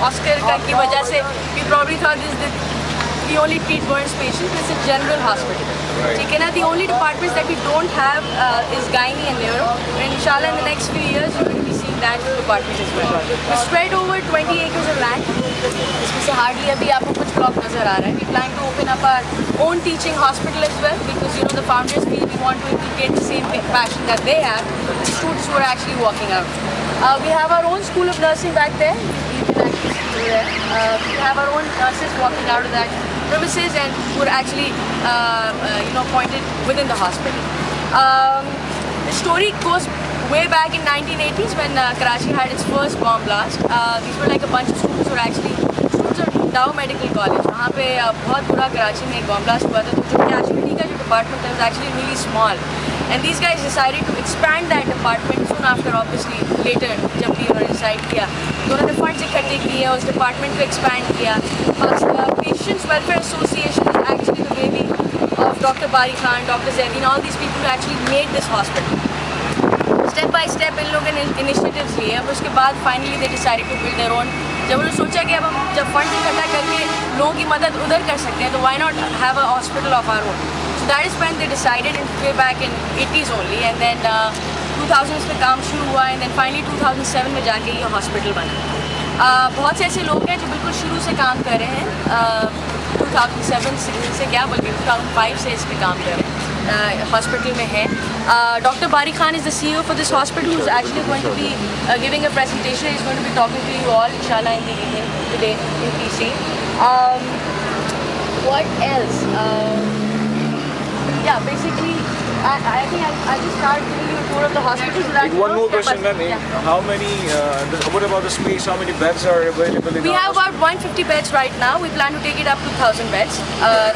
Oscar की वजह से we probably thought this is we only treat burns patients. It's a general hospital. ठीक है ना? The only departments that we don't have is gynae and neuro. And inshallah in the next few years you're going to be seeing that department as well. We're spread over 20 acres of land. इसमें से hardly अभी आपको कुछ block नजर आ रहा है. We plan to open up our own teaching hospital as well because you know the founders feel we want to inculcate the same passion that they have. The students who are actually walking out. We have our own school of nursing back there. You can actually see there. We have our own nurses walking out of that premises and who are actually appointed within the hospital. The story goes way back in 1980s when Karachi had its first bomb blast. These were like a bunch of students who were actually students of Dow Medical College. वहाँ पे बहुत बुरा कराची में एक bomb blast हुआ था तो जो casualty का जो department था was actually really small. And these guys decided to expand that department soon after, obviously later जब भी उन्होंने decide किया तो उन्होंने funds इकट्ठे किए उस department को expand किया. Patients Welfare Association is actually the baby of Dr. Bari Khan, Dr. Zaideen, all these people who actually made this hospital. Step by step इन लोगों ने initiatives लिए. अब उसके बाद finally they decided to build their own. जब उन्होंने सोचा कि अब हम जब फंड इकट्ठा करके लोगों की मदद उधर कर सकते हैं तो why not have a hospital of our own. So that is when they decided way back in 80s only and then 2000s में काम शुरू हुआ and then finally 2007 में जाके ये हॉस्पिटल बना. बहुत से ऐसे लोग हैं जो बिल्कुल शुरू से काम कर रहे हैं 2007 से क्या बल्कि 2005 से इस पे काम कर रहे हैं हॉस्पिटल में है. Dr. Bari Khan is the CEO for this hospital who is actually going to be giving a presentation. He's going to be talking to you all inshallah in the evening today in PC. What else? Yeah, basically I think I'll just start giving you a tour of the hospital. So that one more question, ma'am. Yeah. How many? What about the space? How many beds are available in? We have about 150 beds right now. We plan to take it up to 1,000 beds.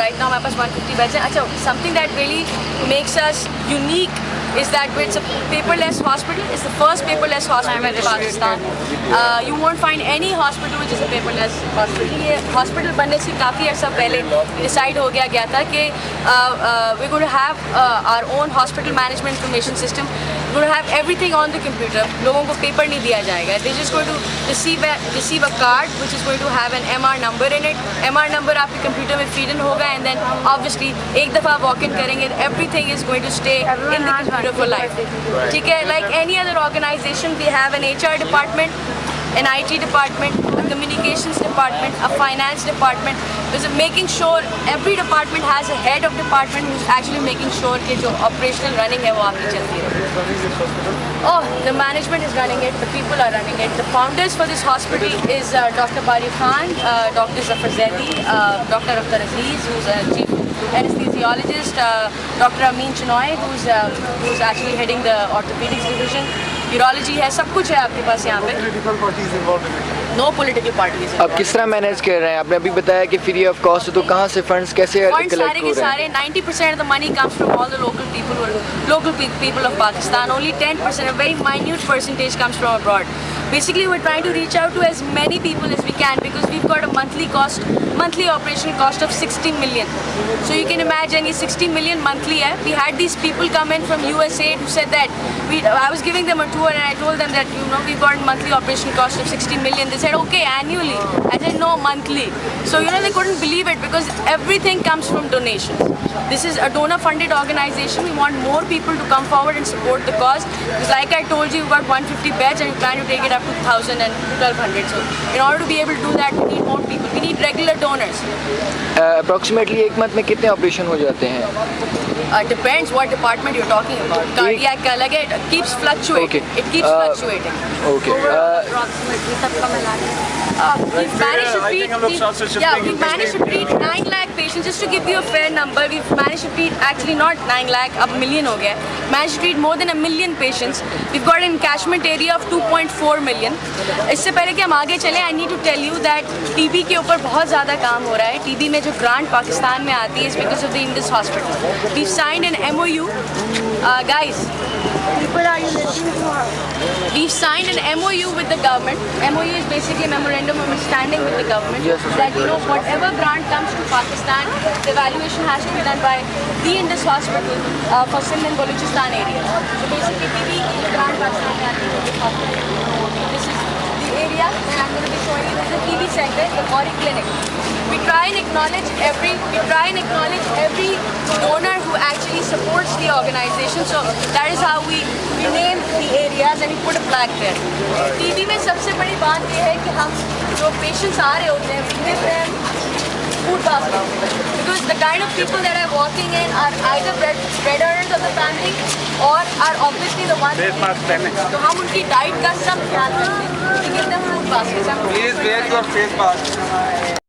Right now, हमारे पास 150 beds हैं. अच्छा, something that really makes us unique is that it's a paperless hospital. It's the first paperless hospital in Pakistan. You won't find any hospital which is a paperless hospital. ये hospital बनने से काफ़ी अर्सा पहले decide हो गया था कि we're going to have our own hospital management information system. We're going to have everything on the computer. लोगों को paper नहीं दिया जाएगा. They're just going to receive a card which is going to have an MR number in it. MR number आपके computer में feed in होगा and then obviously एक दफ़ा walk in करेंगे everything is going to stay in the computer for life. ठीक है, like any other organization, we have an HR department, an IT department, a communications department, a finance department. Because making sure every department has a head of department who's actually making sure कि जो operational running है वो आपकी चलती है. Oh, the management is running it, the people are running it. The founders for this hospital is Dr. Bari Khan, Dr. Zafar Zaidi, Dr. Akhtar Aziz, who's a chief anesthesiologist, Dr. Amin Chinoy, who's actually heading the orthopedics division. Urology है, सब कुछ है आपके पास यहाँ पे. No political parties. अब किस तरह मैनेज कर रहे हैं? आपने अभी बताया कि फ्री ऑफ कॉस्ट तो कहाँ से फंड्स कैसे कलेक्ट सारे के सारे 90% of the money comes from all the local people of Pakistan. Only 10%, a very minute percentage, comes from abroad. Basically, we're trying to reach out to as many people as we can because we've got a monthly operational cost of 60 million. So you can imagine, ये 60 million monthly है. We had these people come in from USA who said that I was giving them a tour and I told them that we've got a monthly operational cost of 60 million. They said okay, annually. I said no, monthly. So they couldn't believe it because everything comes from donations. This is a donor-funded organization. We want more people to come forward and support the cause. Because like I told you, we've got 150 beds and we plan to take it up to 1,000 and 1,200. So in order to be able to do that, we need more people. We need regular donors. Approximately एक month में कितने operation हो जाते हैं? Depends what department you're talking about. Cardiac का अलग है. It keeps fluctuating. Okay. It keeps fluctuating. Okay. Approximately सबका मिला के. We've managed to treat 9 lakh patients. Just to give you a fair number, we've managed to treat actually not 9 lakh, अब million हो गया. Managed to treat more than 1 million patients. We've got an catchment area of 2.4 million. इससे पहले कि हम आगे चलें, I need to tell you that TB के ऊपर बहुत ज़्यादा काम हो रहा है. TB में जो grant पाकिस्तान में आती है is because of the Indus Hospital. We've signed an MOU. Guys, people, are you listening to her? We've signed an MOU with the government. MOU is basically a memorandum of understanding with the government that whatever grant comes to Pakistan, the evaluation has to be done by the Indus Hospital for Sindh and Balochistan area. So basically, TB grant Pakistan mein aati hai, this hospital. This is the area that I'm going to be showing you. This is the TB Gauri Clinic. We try and acknowledge every donor who actually supports the organization. So that is how we name the areas and we put a flag there. TB में सबसे बड़ी बात ये है कि हम जो patients आ रहे होते हैं, we give them food basket because the kind of people that are walking in are either bread earners of the family or are obviously the ones. तो हम उनकी diet का सब ध्यान रखते हैं. We give them food baskets. Please wear your face mask.